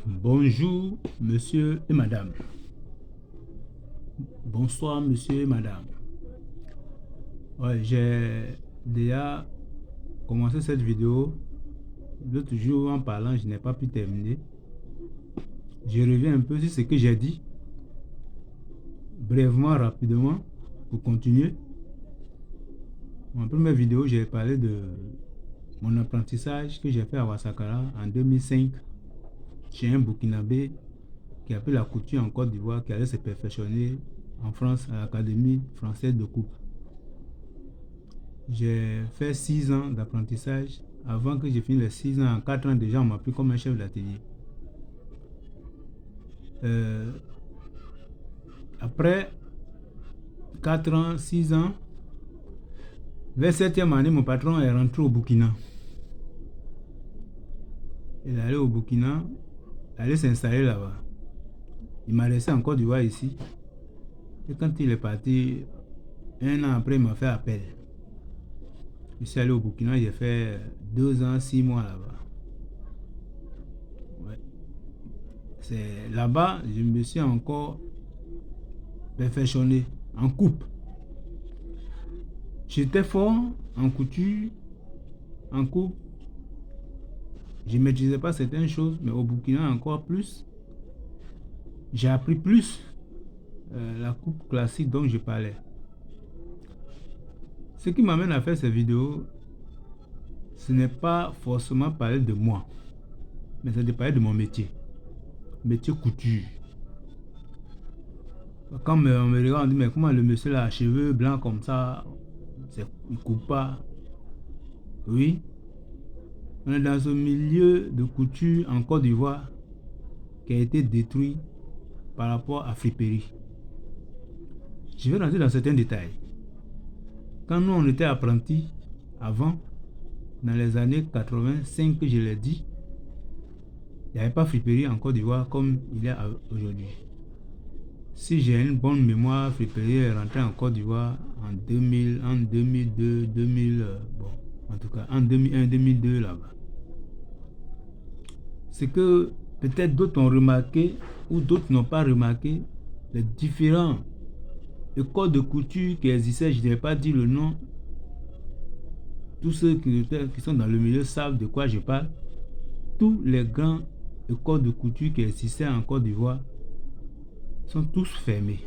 Bonjour, monsieur et madame. Bonsoir, monsieur et madame. Ouais, j'ai déjà commencé cette vidéo. L'autre jour, en parlant, je n'ai pas pu terminer. Je reviens un peu sur ce que j'ai dit, brièvement, rapidement, pour continuer. Dans ma première vidéo, j'ai parlé de mon apprentissage que j'ai fait à Ouassakara en 2005 chez un Burkinabé qui a pris la couture en Côte d'Ivoire, qui allait se perfectionner en France à l'Académie française de coupe. J'ai fait 6 ans d'apprentissage. Avant que je finisse les 6 ans, en 4 ans déjà, on m'a pris comme un chef d'atelier. Après 4 ans, 6 ans, vers 7e année, mon patron est rentré au Burkina. Il est allé au Burkina, il allait s'installer là-bas. Il m'a laissé en Côte d'Ivoire ici. Et quand il est parti, un an après, il m'a fait appel. Je suis allé au Burkina, j'ai fait 2 ans, 6 mois là-bas. Ouais. C'est là-bas, je me suis encore perfectionné en coupe. J'étais fort en couture, en coupe. Je ne maîtrisais pas certaines choses, mais au Burkina encore plus. J'ai appris plus la coupe classique dont je parlais. Ce qui m'amène à faire ces vidéos, ce n'est pas forcément parler de moi, mais c'est de parler de mon métier. Métier couture. Quand on me regarde, on dit, mais comment le monsieur là, cheveux blancs comme ça, il ne coupe pas. Oui, on est dans un milieu de couture en Côte d'Ivoire qui a été détruit par rapport à friperie. Je vais rentrer dans certains détails. Quand nous on était apprentis, avant, dans les années 85 que je l'ai dit, il n'y avait pas friperie en Côte d'Ivoire comme il y a aujourd'hui. Si j'ai une bonne mémoire, friperie est rentrée en Côte d'Ivoire en 2000, en 2002, 2000, bon, en tout cas en 2001, 2002 là-bas. C'est que peut-être d'autres ont remarqué ou d'autres n'ont pas remarqué les différents écoles de couture qui existaient. Je ne vais pas dire le nom. Tous ceux qui sont dans le milieu savent de quoi je parle. Tous les grands écoles de couture qui existaient en Côte d'Ivoire sont tous fermés.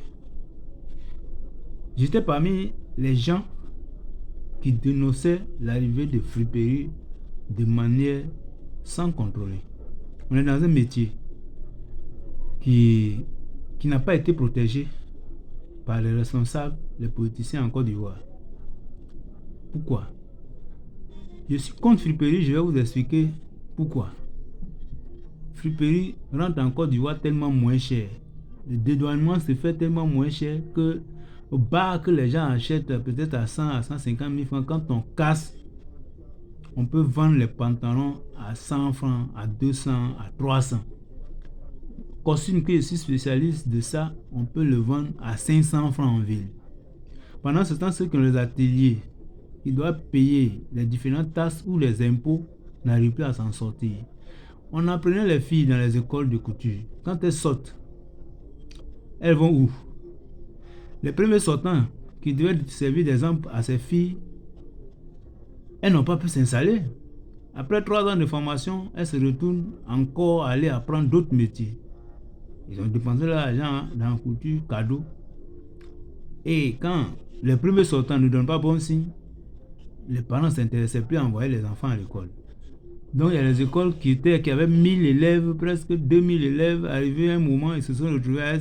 J'étais parmi les gens qui dénonçaient l'arrivée de friperies de manière sans contrôler. On est dans un métier qui n'a pas été protégé par les responsables, les politiciens en Côte d'Ivoire. Pourquoi? Je suis contre friperie, je vais vous expliquer pourquoi. Friperie rentre en Côte d'Ivoire tellement moins cher. Le dédouanement se fait tellement moins cher que au bar que les gens achètent peut-être à 100 à 150 000 francs, quand on casse, on peut vendre les pantalons à 100 francs, à 200, à 300. Costume que je suis spécialiste de ça, on peut le vendre à 500 francs en ville. Pendant ce temps, ceux qui ont les ateliers, ils doivent payer les différentes taxes ou les impôts, n'arrivent plus à s'en sortir. On apprenait les filles dans les écoles de couture. Quand elles sortent, elles vont où? Les premiers sortants qui devaient servir d'exemple à ces filles, elles n'ont pas pu s'installer. Après 3 ans de formation, elles se retournent encore à aller apprendre d'autres métiers. Ils ont dépensé leur argent dans la couture, cadeau. Et quand les premiers sortants ne donnent pas bon signe, les parents ne s'intéressaient plus à envoyer les enfants à l'école. Donc il y a les écoles qui avaient 1000 élèves, presque 2000 élèves. Arrivé à un moment, ils se sont retrouvés à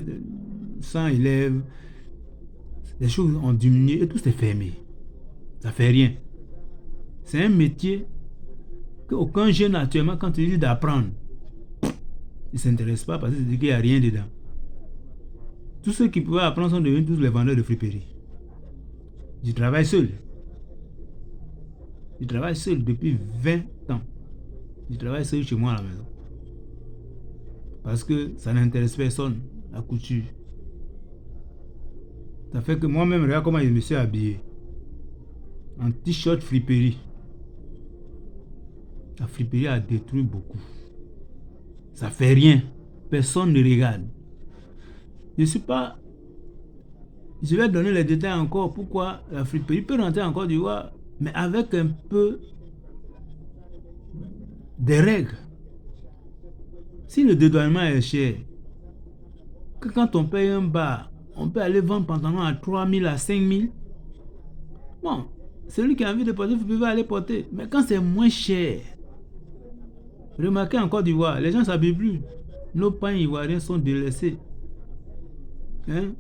100 élèves. Les choses ont diminué et tout s'est fermé. Ça ne fait rien. C'est un métier qu'aucun jeune actuellement, quand il dit d'apprendre, il ne s'intéresse pas parce qu'il n'y a rien dedans. Tous ceux qui pouvaient apprendre sont devenus tous les vendeurs de friperie. Je travaille seul. Je travaille seul depuis 20 ans. Je travaille seul chez moi à la maison. Parce que ça n'intéresse personne, la couture. Ça fait que moi-même, regarde comment je me suis habillé. En t-shirt friperie. La friperie a détruit beaucoup. Ça fait rien. Personne ne regarde. Je suis pas... Je vais donner les détails encore. Pourquoi la friperie peut rentrer en Côte d'Ivoire, mais avec un peu des règles. Si le dédouanement est cher, que quand on paye un bar, on peut aller vendre pantalon à 3 000, à 5 000. Bon, celui qui a envie de porter, il peut aller porter. Mais quand c'est moins cher, remarquez en Côte d'Ivoire, les gens ne s'habillent plus. Nos pagnes ivoiriens sont délaissés. Hein?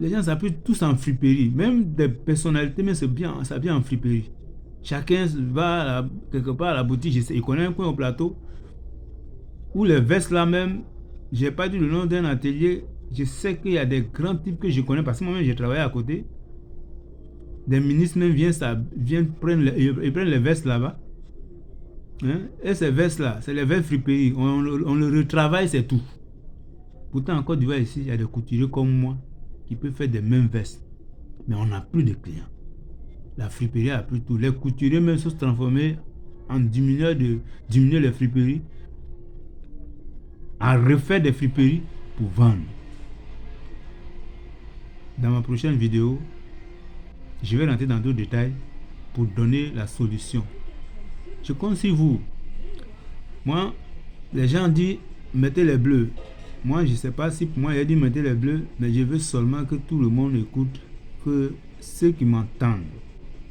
Les gens s'habillent tous en friperie. Même des personnalités, mais c'est bien, ça vient en friperie. Chacun va quelque part à la boutique, il connaît un coin au plateau. Où les vestes là même, je n'ai pas dit le nom d'un atelier. Je sais qu'il y a des grands types que je connais parce que moi-même j'ai travaillé à côté. Des ministres même viennent prendre ils prennent les vestes là-bas. Hein? Et ces vestes-là, c'est les vestes friperies. On le retravaille, c'est tout. Pourtant, en Côte d'Ivoire, ici, il y a des couturiers comme moi qui peuvent faire des mêmes vestes. Mais on n'a plus de clients. La friperie a plus tout. Les couturiers même se sont transformés en diminuer les friperies, à refaire des friperies pour vendre. Dans ma prochaine vidéo, je vais rentrer dans d'autres détails pour donner la solution. Je compte sur vous. Moi, les gens disent mettez les bleus. Moi, je ne sais pas si pour moi, il a dit mettez les bleus, mais je veux seulement que tout le monde écoute, que ceux qui m'entendent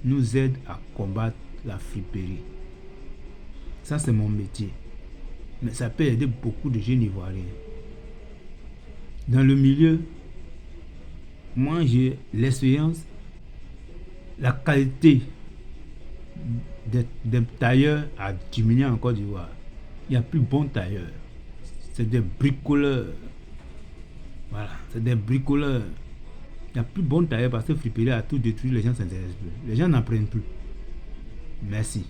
nous aident à combattre la friperie. Ça, c'est mon métier. Mais ça peut aider beaucoup de jeunes Ivoiriens. Dans le milieu, moi, j'ai l'expérience, la qualité des tailleurs a diminué en Côte d'Ivoire. Il n'y a plus bons tailleurs. C'est des bricoleurs. Voilà, c'est des bricoleurs. Il n'y a plus bons tailleurs parce que friperie a tout détruit, les gens ne s'intéressent plus. Les gens n'en prennent plus. Merci.